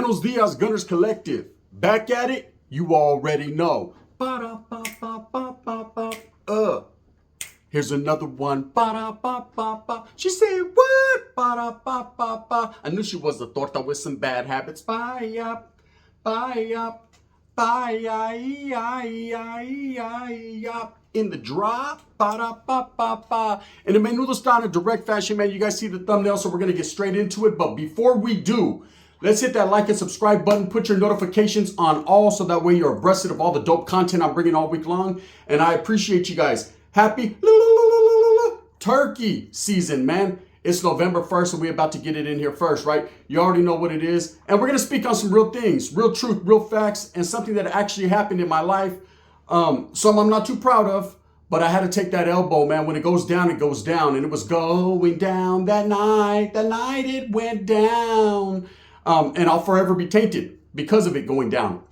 Buenos dias, Gunners Collective. Back at it, you already know. Ba-da-ba-ba-ba-ba-ba. Here's another one. Ba-da-ba-ba-ba. She said, what? Ba-da-ba-ba-ba. I knew she was a torta with some bad habits. Bye-up, bye-up, bye-up. In the drop. Ba-da-ba-ba-ba. And the menudo style in a direct fashion, man. You guys see the thumbnail, so we're going to get straight into it. But before we do, let's hit that like and subscribe button. Put your notifications on all so that way you're abreast of all the dope content I'm bringing all week long. And I appreciate you guys. Happy turkey season, man. It's November 1st and we're about to get it in here first, right? You already know what it is. And we're going to speak on some real things, real truth, real facts, and something that actually happened in my life. Some I'm not too proud of, but I had to take that elbow, man. When it goes down, it goes down. And it was going down that night it went down. And I'll forever be tainted because of it going down.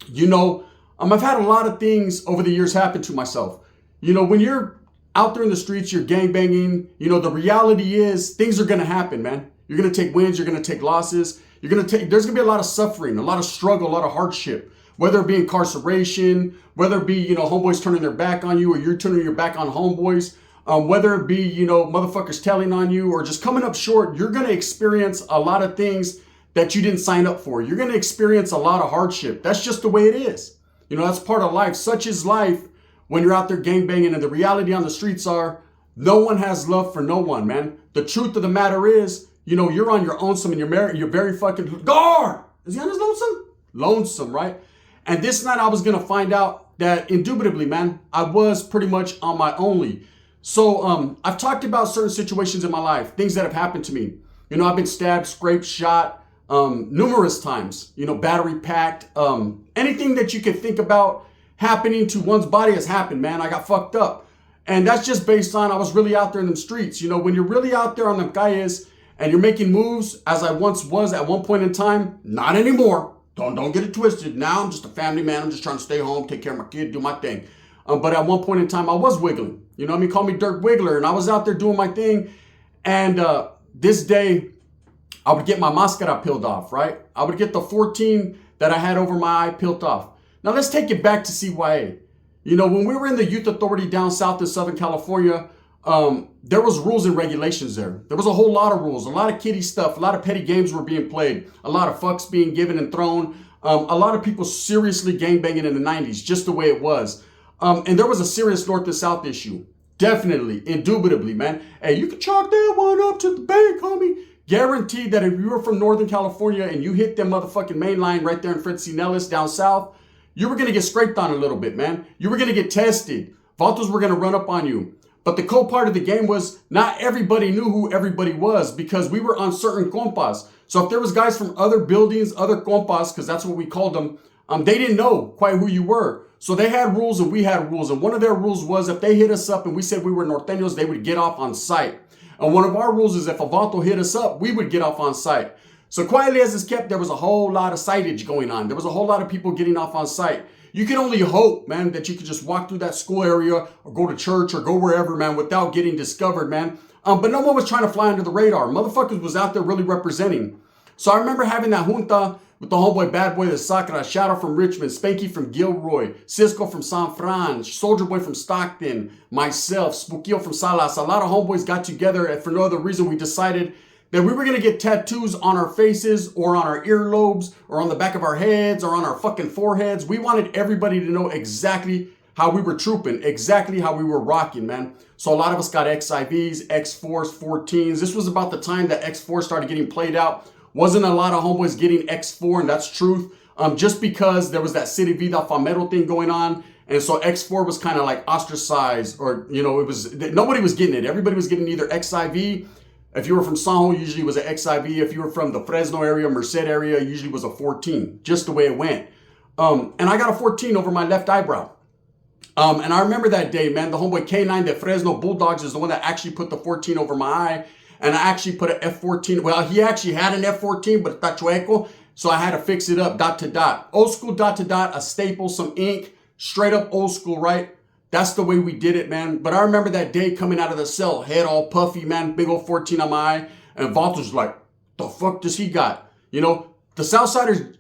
You know, I've had a lot of things over the years happen to myself. You know, when you're out there in the streets, you're gangbanging, you know, the reality is things are going to happen, man. You're going to take wins, you're going to take losses. There's going to be a lot of suffering, a lot of struggle, a lot of hardship, whether it be incarceration, whether it be, you know, homeboys turning their back on you or you're turning your back on homeboys. Whether it be, you know, motherfuckers telling on you or just coming up short, you're going to experience a lot of things that you didn't sign up for. You're going to experience a lot of hardship. That's just the way it is. You know, that's part of life. Such is life when you're out there gangbanging, and the reality on the streets are no one has love for no one, man. The truth of the matter is, you know, you're on your lonesome and you're very fucking guard. Is he on his lonesome? Lonesome, right? And this night I was going to find out that indubitably, man, I was pretty much on my only. So I've talked about certain situations in my life, things that have happened to me. You know, I've been stabbed, scraped, shot, numerous times, you know, battery packed, anything that you could think about happening to one's body has happened, man. I got fucked up. And that's just based on I was really out there in the streets. You know, when you're really out there on the calles and you're making moves, as I once was at one point in time, not anymore. Don't get it twisted. Now I'm just a family man. I'm just trying to stay home, take care of my kid, do my thing. But at one point in time, I was wiggling. You know what I mean? Call me Dirk Wiggler. And I was out there doing my thing. And this day, I would get my mascara peeled off, right? I would get the 14 that I had over my eye peeled off. Now let's take it back to CYA. You know, when we were in the youth authority down south in Southern California, there was rules and regulations there. There was a whole lot of rules, a lot of kiddie stuff, a lot of petty games were being played, a lot of fucks being given and thrown, a lot of people seriously gangbanging in the 90s, just the way it was. And there was a serious north and south issue. Definitely, indubitably, man. Hey, you can chalk that one up to the bank, homie. Guaranteed that if you were from Northern California and you hit them motherfucking main line right there in Fred C. Nellis down south, you were going to get scraped on a little bit, man. You were going to get tested. Vatos were going to run up on you. But the cool part of the game was not everybody knew who everybody was because we were on certain compas. So if there was guys from other buildings, other compas, because that's what we called them, they didn't know quite who you were. So they had rules and we had rules. And one of their rules was if they hit us up and we said we were norteños, they would get off on sight. And one of our rules is if a vato hit us up, we would get off on sight. So quietly as it's kept, there was a whole lot of sightage going on. There was a whole lot of people getting off on sight. You can only hope, man, that you could just walk through that school area or go to church or go wherever, man, without getting discovered, man. But no one was trying to fly under the radar. Motherfuckers was out there really representing. So I remember having that junta with the homeboy Bad Boy the Sakura, Shadow from Richmond, Spanky from Gilroy, Cisco from San Fran, Soldier Boy from Stockton, myself, Spookio from Salas. A lot of homeboys got together and for no other reason we decided that we were going to get tattoos on our faces or on our earlobes or on the back of our heads or on our fucking foreheads. We wanted everybody to know exactly how we were trooping, exactly how we were rocking, man. So a lot of us got XIVs, X4s, 14s. This was about the time that X4 started getting played out. Wasn't a lot of homeboys getting X4, and that's truth. Just because there was that City Vida Famero thing going on. And so X4 was kind of like ostracized or, you know, nobody was getting it. Everybody was getting either XIV. If you were from San Juan, usually it was an XIV. If you were from the Fresno area, Merced area, usually was a 14, just the way it went. And I got a 14 over my left eyebrow. And I remember that day, man, the homeboy K9, the Fresno Bulldogs is the one that actually put the 14 over my eye. And I actually put an F14. Well, he actually had an F14, but está chueco. So I had to fix it up dot to dot. Old school dot to dot, a staple, some ink, straight up old school, right? That's the way we did it, man. But I remember that day coming out of the cell, head all puffy, man, big old 14 on my eye. And Walter's like, the fuck does he got? You know, the Southsiders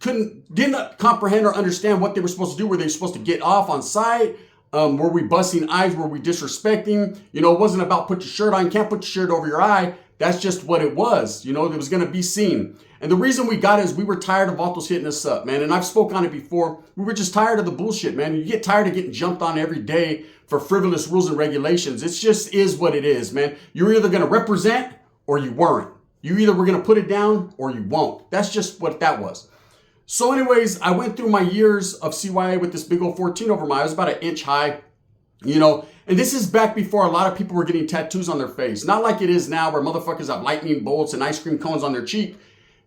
did not comprehend or understand what they were supposed to do. Were they supposed to get off on site? Were we busting eyes? Were we disrespecting? You know, it wasn't about put your shirt on. You can't put your shirt over your eye. That's just what it was. You know, it was going to be seen. And the reason we got it is we were tired of Vatos hitting us up, man. And I've spoke on it before. We were just tired of the bullshit, man. You get tired of getting jumped on every day for frivolous rules and regulations. It just is what it is, man. You're either going to represent or you weren't. You either were going to put it down or you won't. That's just what that was. So anyways, I went through my years of CYA with this big old 14 over my eye. I was about an inch high, you know. And this is back before a lot of people were getting tattoos on their face. Not like it is now where motherfuckers have lightning bolts and ice cream cones on their cheek.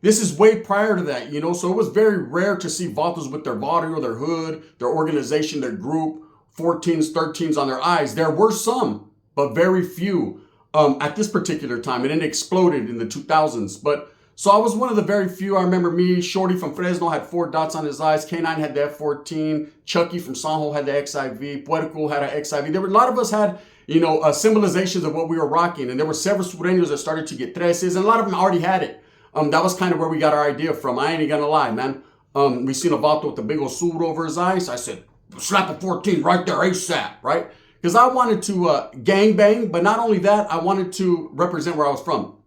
This is way prior to that, you know. So it was very rare to see Vatos with their body or their hood, their organization, their group, 14s, 13s on their eyes. There were some, but very few at this particular time. And then it exploded in the 2000s. But so I was one of the very few. I remember me, Shorty from Fresno had 4 dots on his eyes. K9 had the F14. Chucky from Sanjo had the XIV. Puerco had an XIV. There were a lot of us had, you know, symbolizations of what we were rocking. And there were several Sureños that started to get treces. And a lot of them already had it. That was kind of where we got our idea from. I ain't gonna lie, man. We seen a Vato with a big old suit over his eyes. I said, slap a 14 right there ASAP, right? Because I wanted to gang bang, but not only that, I wanted to represent where I was from.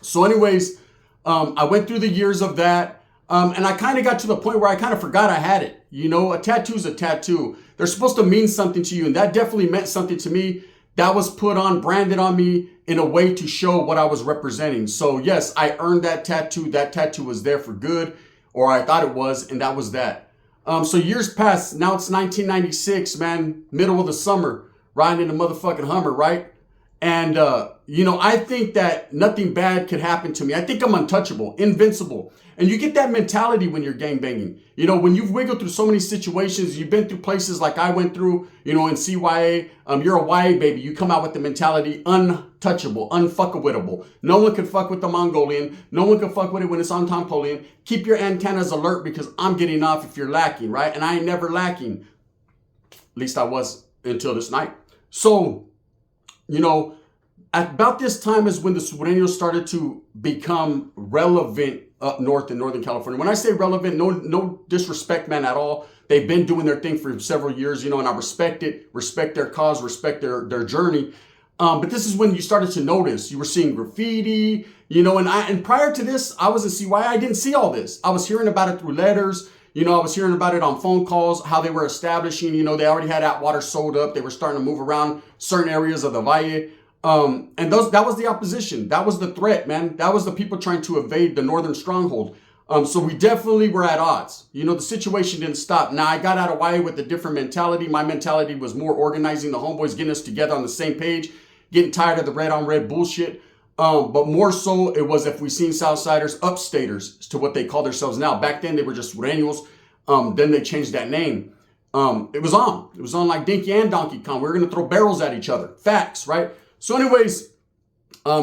So anyways, I went through the years of that, and I kind of got to the point where I kind of forgot I had it. You know, a tattoo's a tattoo. They're supposed to mean something to you, and that definitely meant something to me. That was put on, branded on me in a way to show what I was representing. So yes, I earned that tattoo. That tattoo was there for good, or I thought it was, and that was that. So years passed. Now it's 1996, man, middle of the summer, riding in a motherfucking Hummer, right? And, you know, I think that nothing bad could happen to me. I think I'm untouchable, invincible. And you get that mentality when you're gangbanging. You know, when you've wiggled through so many situations, you've been through places like I went through, you know, in CYA, you're a YA baby. You come out with the mentality untouchable, unfuckable. No one can fuck with the Mongolian. No one can fuck with it when it's on Tompolian. Keep your antennas alert because I'm getting off if you're lacking, right? And I ain't never lacking. At least I was until this night. So, you know, at about this time is when the Sureños started to become relevant up north in Northern California. When I say relevant, no disrespect, man, at all. They've been doing their thing for several years, you know, and I respect it, respect their cause, respect their journey. But this is when you started to notice. You were seeing graffiti, you know, and prior to this, I was in CYA. I didn't see all this. I was hearing about it through letters. You know, I was hearing about it on phone calls, how they were establishing, you know, they already had Atwater sold up. They were starting to move around certain areas of the Valle. And that was the opposition. That was the threat, man. That was the people trying to evade the northern stronghold. So we definitely were at odds. You know, the situation didn't stop. Now, I got out of YA with a different mentality. My mentality was more organizing the homeboys, getting us together on the same page, getting tired of the red on red bullshit. But more so, it was if we seen Southsiders, upstaters to what they call themselves now. Back then, they were just Sureños. Then they changed that name. It was on. It was on like Dinky and Donkey Kong. We were going to throw barrels at each other. Facts, right? So anyways,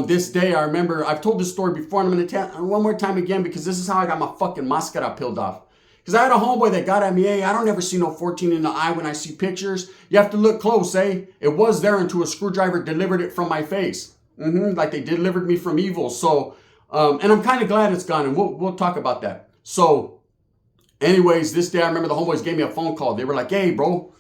this day, I remember, I've told this story before, and I'm going to tell one more time again because this is how I got my fucking mascara peeled off. Because I had a homeboy that got at me, hey, I don't ever see no 14 in the eye when I see pictures. You have to look close, eh? It was there until a screwdriver delivered it from my face. Like they delivered me from evil. So, and I'm kind of glad it's gone, and we'll talk about that. So, anyways, this day, I remember the homeboys gave me a phone call. They were like, hey, bro,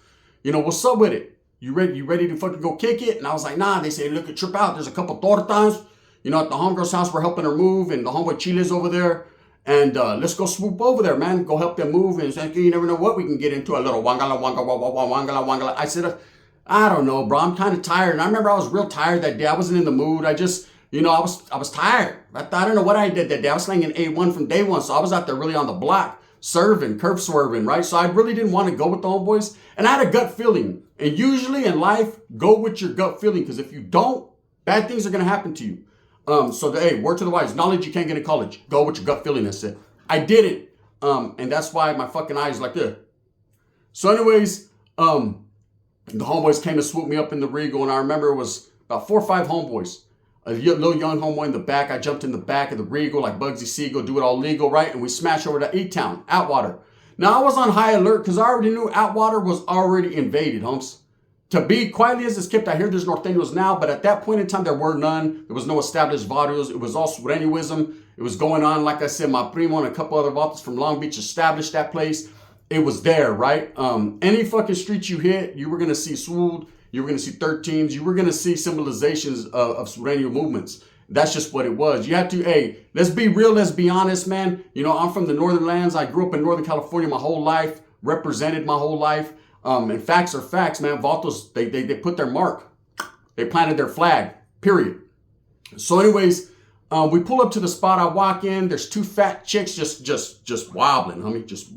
you know, what's up with it? You ready to fucking go kick it? And I was like, nah. They say, look, trip out. There's a couple tortas. You know, at the homegirl's house, we're helping her move. And the homeboy Chile's over there. And let's go swoop over there, man. Go help them move. And it's like, you never know what we can get into. A little wangala, wangala. I said, I don't know, bro. I'm kind of tired. And I remember I was real tired that day. I wasn't in the mood. I just, you know, I was tired. I don't know what I did that day. I was slinging A1 from day one. So I was out there really on the block, serving, curb swerving, right? So I really didn't want to go with the homeboys. And I had a gut feeling. And usually in life, go with your gut feeling. Because if you don't, bad things are going to happen to you. Hey, word to the wise, knowledge you can't get in college. Go with your gut feeling, that's it. I didn't. And that's why my fucking eyes like this. So anyways, the homeboys came to swoop me up in the Regal. And I remember it was about 4 or 5 homeboys. A little young homeboy in the back. I jumped in the back of the Regal like Bugsy Siegel, do it all legal, right? And we smashed over to E-Town, Atwater. Now, I was on high alert because I already knew Atwater was already invaded, humps. To be quietly as it's kept, I hear there's norteños now, but at that point in time, there were none. There was no established barrios. It was all sureñoism. It was going on. Like I said, my primo and a couple other vatos from Long Beach established that place. It was there, right? Any fucking street you hit, you were going to see Swood. You were going to see 13s. You were going to see symbolizations of sureño movements. That's just what it was. You have to, hey, let's be real. Let's be honest, man. You know, I'm from the Northern Lands. I grew up in Northern California my whole life, represented my whole life. And facts are facts, man. Vatos, they put their mark. They planted their flag, period. So anyways, we pull up to the spot. I walk in. There's two fat chicks just wobbling, homie. Just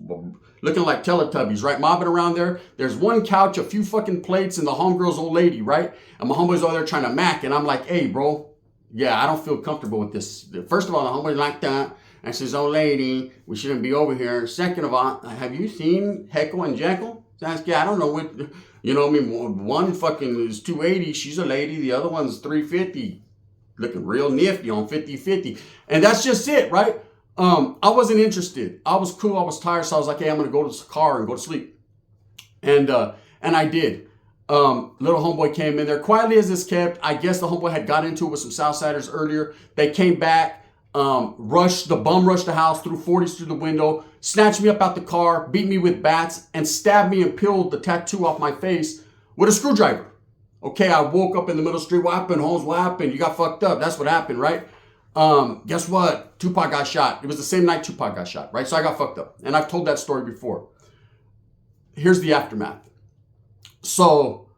looking like Teletubbies, right? Mobbing around there. There's one couch, a few fucking plates, and the homegirl's old lady, right? And my homeboy's over there trying to mac. And I'm like, hey, bro, yeah, I don't feel comfortable with this. First of all, the homeboy's like that. And says, old lady, we shouldn't be over here. Second of all, have you seen Heckle and Jekyll? Yeah, I don't know what, you know what I mean? One fucking is 280. She's a lady. The other one's 350. Looking real nifty on 50-50. And that's just it, right? I wasn't interested. I was cool. I was tired. So I was like, hey, I'm going to go to the car and go to sleep. And I did. Little homeboy came in there quietly as this kept. I guess the homeboy had got into it with some Southsiders earlier. They came back. Rushed the house, threw 40s through the window, snatched me up out the car, beat me with bats, and stabbed me and peeled the tattoo off my face with a screwdriver. Okay, I woke up in the middle of the street. What happened, Holmes? What happened? You got fucked up. That's what happened, right? Guess what? Tupac got shot. It was the same night Tupac got shot, right? So I got fucked up. And I've told that story before. Here's the aftermath. So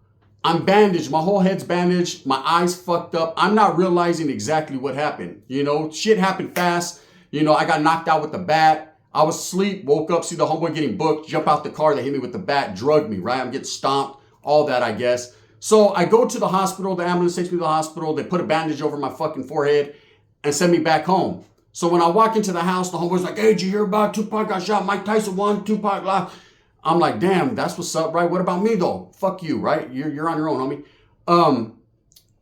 I'm bandaged. My whole head's bandaged. My eyes fucked up. I'm not realizing exactly what happened. You know, shit happened fast. You know, I got knocked out with the bat. I was asleep, woke up, see the homeboy getting booked, jump out the car, they hit me with the bat, drugged me, right? I'm getting stomped, all that, I guess. So I go to the hospital. The ambulance takes me to the hospital. They put a bandage over my fucking forehead and send me back home. So when I walk into the house, the homeboy's like, hey, did you hear about Tupac got shot? Mike Tyson won, Tupac lost. I'm like, damn, that's what's up, right? What about me, though? Fuck you, right? You're on your own, homie.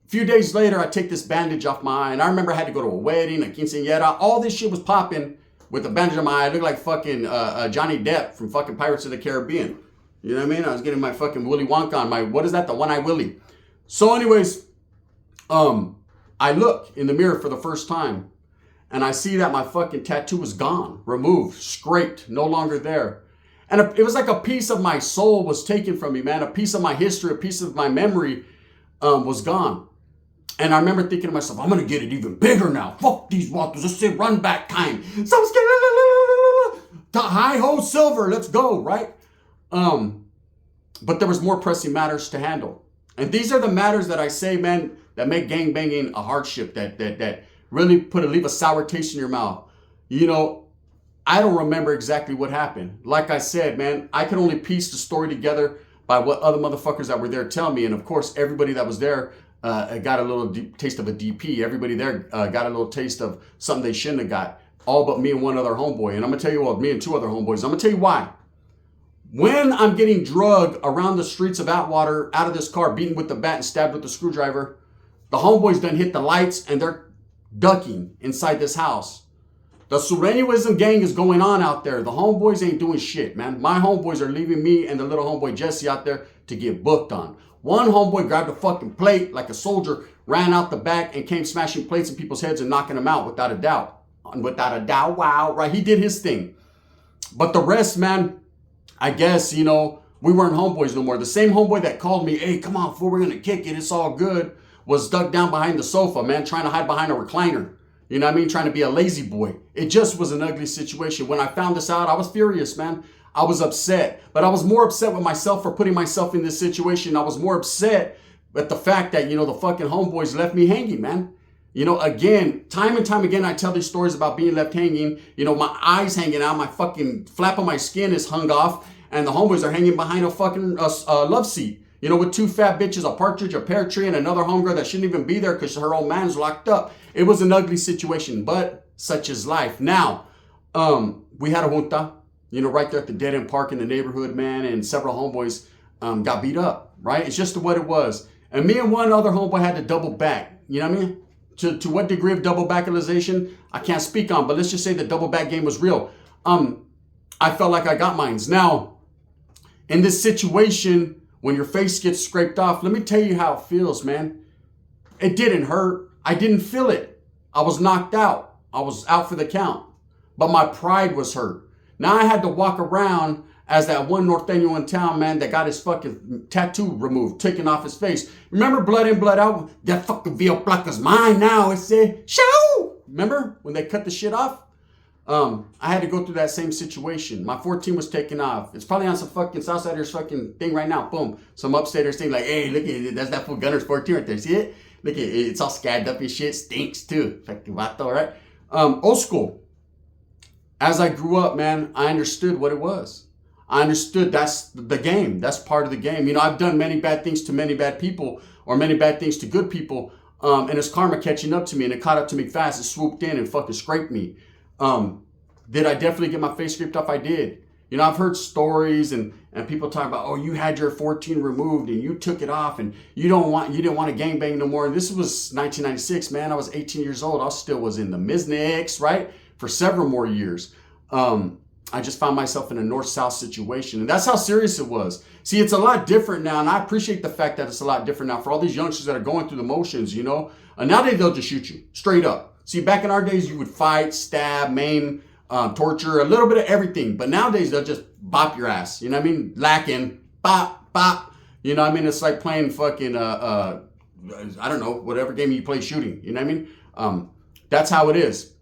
A few days later, I take this bandage off my eye, and I remember I had to go to a wedding, a quinceañera. All this shit was popping with a bandage on my eye. I looked like fucking Johnny Depp from fucking Pirates of the Caribbean. You know what I mean? I was getting my fucking Willy Wonka on my, what is that? The one-eye Willy. So anyways, I look in the mirror for the first time, and I see that my fucking tattoo was gone, removed, scraped, no longer there. And it was like a piece of my soul was taken from me, man. A piece of my history, a piece of my memory was gone. And I remember thinking to myself, I'm going to get it even bigger now. Fuck these waters. Let's say run back time. So I was getting hi-ho silver. Let's go, right? But there was more pressing matters to handle. And these are the matters that I say, man, that make gangbanging a hardship, that really leave a sour taste in your mouth. You know, I don't remember exactly what happened. Like I said, man, I can only piece the story together by what other motherfuckers that were there tell me. And of course, everybody that was there got a little taste of a DP. Everybody there got a little taste of something they shouldn't have got. All but me and one other homeboy. And I'm going to tell you what, me and two other homeboys. I'm going to tell you why. When I'm getting drugged around the streets of Atwater, out of this car, beaten with the bat and stabbed with the screwdriver, the homeboys done hit the lights and they're ducking inside this house. The Sureñoism gang is going on out there. The homeboys ain't doing shit, man. My homeboys are leaving me and the little homeboy Jesse out there to get booked on. One homeboy grabbed a fucking plate like a soldier, ran out the back and came smashing plates in people's heads and knocking them out without a doubt. Without a doubt, wow, right? He did his thing. But the rest, man, I guess, you know, we weren't homeboys no more. The same homeboy that called me, hey, come on, fool, we're going to kick it, it's all good, was ducked down behind the sofa, man, trying to hide behind a recliner. You know what I mean? Trying to be a lazy boy. It just was an ugly situation. When I found this out, I was furious, man. I was upset. But I was more upset with myself for putting myself in this situation. I was more upset at the fact that, you know, the fucking homeboys left me hanging, man. You know, again, time and time again, I tell these stories about being left hanging. You know, my eyes hanging out, my fucking flap of my skin is hung off, and the homeboys are hanging behind a fucking love seat. You know, with two fat bitches, a partridge, a pear tree, and another homegirl that shouldn't even be there because her old man's locked up. It was an ugly situation, but such is life. Now, we had a junta, you know, right there at the dead end park in the neighborhood, man, and several homeboys got beat up, right? It's just what it was. And me and one other homeboy had to double back, you know what I mean? To what degree of double backalization, I can't speak on, but let's just say the double back game was real. I felt like I got mines. Now, in this situation, when your face gets scraped off, let me tell you how it feels, man. It didn't hurt. I didn't feel it. I was knocked out. I was out for the count. But my pride was hurt. Now I had to walk around as that one norteño in town, man, that got his fucking tattoo removed, taken off his face. Remember Blood In, Blood Out? That fucking Villa Placa's mine now. It said, show! Remember when they cut the shit off? I had to go through that same situation. My 14 was taken off. It's probably on some fucking Southsiders fucking thing right now. Boom. Some upstaters thing like, hey, look at it. That's that full Gunner's 14 right there. See it? Look at it. It's all scabbed up and shit. Stinks too. Fucking vato, right? Old school. As I grew up, man, I understood what it was. I understood that's the game. That's part of the game. You know, I've done many bad things to many bad people, or many bad things to good people. And it's karma catching up to me, and it caught up to me fast. It swooped in and fucking scraped me. Did I definitely get my face scraped off? I did. You know, I've heard stories and people talk about, oh, you had your 14 removed and you took it off and you didn't want to gangbang no more. And this was 1996, man. I was 18 years old. I still was in the Mizniks, right? For several more years. I just found myself in a north-south situation. And that's how serious it was. See, it's a lot different now. And I appreciate the fact that it's a lot different now for all these youngsters that are going through the motions, you know. Nowadays, they'll just shoot you straight up. See, back in our days, you would fight, stab, maim, torture, a little bit of everything. But nowadays, they'll just bop your ass. You know what I mean? Lacking, bop, bop. You know what I mean? It's like playing fucking, I don't know, whatever game you play shooting. You know what I mean? That's how it is.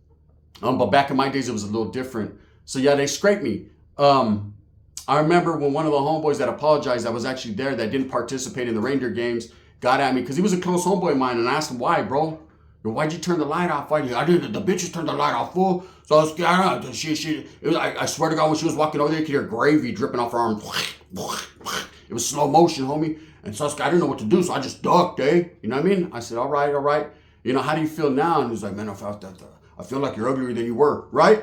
But back in my days, it was a little different. So yeah, they scraped me. I remember when one of the homeboys that apologized, that was actually there, that didn't participate in the reindeer games, got at me because he was a close homeboy of mine, and I asked him why, bro. Why'd you turn the light off? I did. The bitches turned the light off, fool. So I was scared. I swear to God, when she was walking over there, you could hear gravy dripping off her arm. It was slow motion, homie. And so I didn't know what to do, so I just ducked, eh? You know what I mean? I said, all right. You know, how do you feel now? And he's like, man, I feel like you're uglier than you were, right?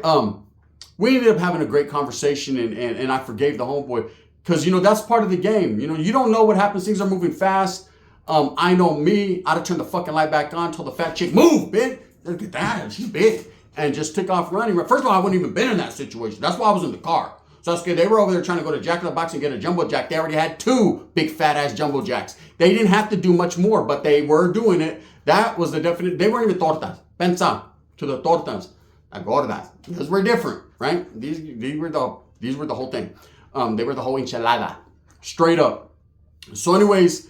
We ended up having a great conversation, and I forgave the homeboy because, you know, that's part of the game. You know, you don't know what happens. Things are moving fast. I know me. I'd have turned the fucking light back on, told the fat chick, move, bitch. Look at that. She's big. And just took off running. First of all, I wouldn't even been in that situation. That's why I was in the car. So I was scared. They were over there trying to go to Jack in the Box and get a jumbo jack. They already had 2 big fat ass jumbo jacks. They didn't have to do much more, but they were doing it. That was the definite. They weren't even tortas. Pensa to the tortas. Gordas. Because we're different, right? These were the whole thing. They were the whole enchilada. Straight up. So anyways,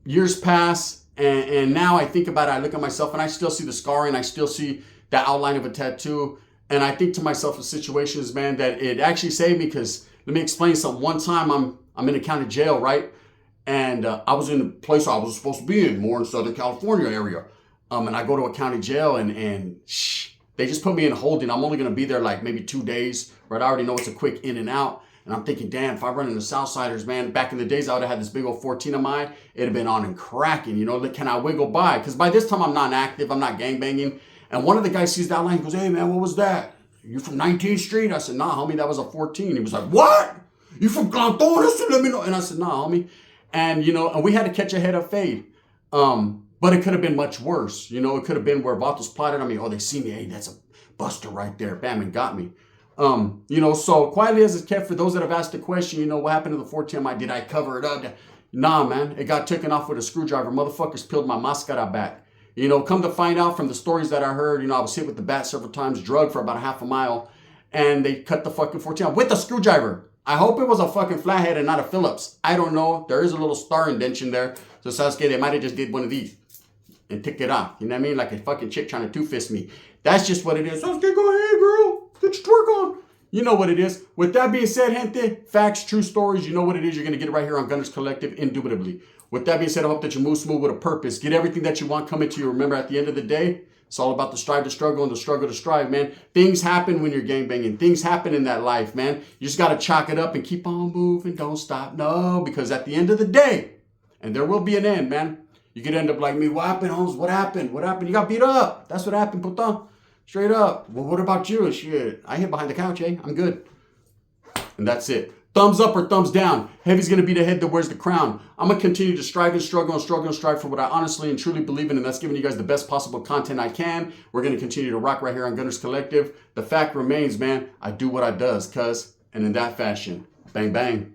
years pass, and now I think about it, I look at myself, and I still see the scarring, I still see the outline of a tattoo, and I think to myself in situations, man, that it actually saved me, because let me explain something. One time, I'm in a county jail, right? And I was in a place I was supposed to be in, more in Southern California area. And I go to a county jail, and they just put me in holding. I'm only going to be there like maybe 2 days, right? I already know it's a quick in and out. And I'm thinking, damn, if I run into Southsiders, man, back in the days, I would have had this big old 14 of mine. It'd have been on and cracking, you know, can I wiggle by? Because by this time, I'm not active. I'm not gangbanging. And one of the guys sees that line and goes, hey, man, what was that? You from 19th Street? I said, nah, homie, that was a 14. He was like, what? You from Cantones? Let me know. And I said, nah, homie. And, you know, and we had to catch a head of fade. But it could have been much worse. You know, it could have been where Vatos plotted on me. Oh, they see me. Hey, that's a buster right there. Bam, and got me. You know, so quietly as it's kept, for those that have asked the question, you know, what happened to the 14? Did I cover it up? Nah, man, it got taken off with a screwdriver. Motherfuckers peeled my mascara back. You know, come to find out from the stories that I heard, you know, I was hit with the bat several times, drugged for about a half a mile, and they cut the fucking 14 off with a screwdriver. I hope it was a fucking flathead and not a Phillips. I don't know. There is a little star indention there. So Sasuke, they might have just did one of these and took it off. You know what I mean? Like a fucking chick trying to two-fist me. That's just what it is. Sasuke, go ahead, girl. Get your twerk on. You know what it is. With that being said, gente, facts, true stories, you know what it is. You're going to get it right here on Gunners Collective, indubitably. With that being said, I hope that you move smooth with a purpose. Get everything that you want coming to you. Remember, at the end of the day, it's all about the strive to struggle and the struggle to strive, man. Things happen when you're gangbanging. Things happen in that life, man. You just got to chalk it up and keep on moving. Don't stop. No, because at the end of the day, and there will be an end, man, you could end up like me. What happened, Holmes? What happened? What happened? You got beat up. That's what happened, puta. Straight up. Well, what about you? Shit, I hid behind the couch, eh? I'm good. And that's it. Thumbs up or thumbs down. Heavy's going to be the head that wears the crown. I'm going to continue to strive and struggle and struggle and strive for what I honestly and truly believe in, and that's giving you guys the best possible content I can. We're going to continue to rock right here on Gunners Collective. The fact remains, man, I do what I does, cuz, and in that fashion, bang, bang.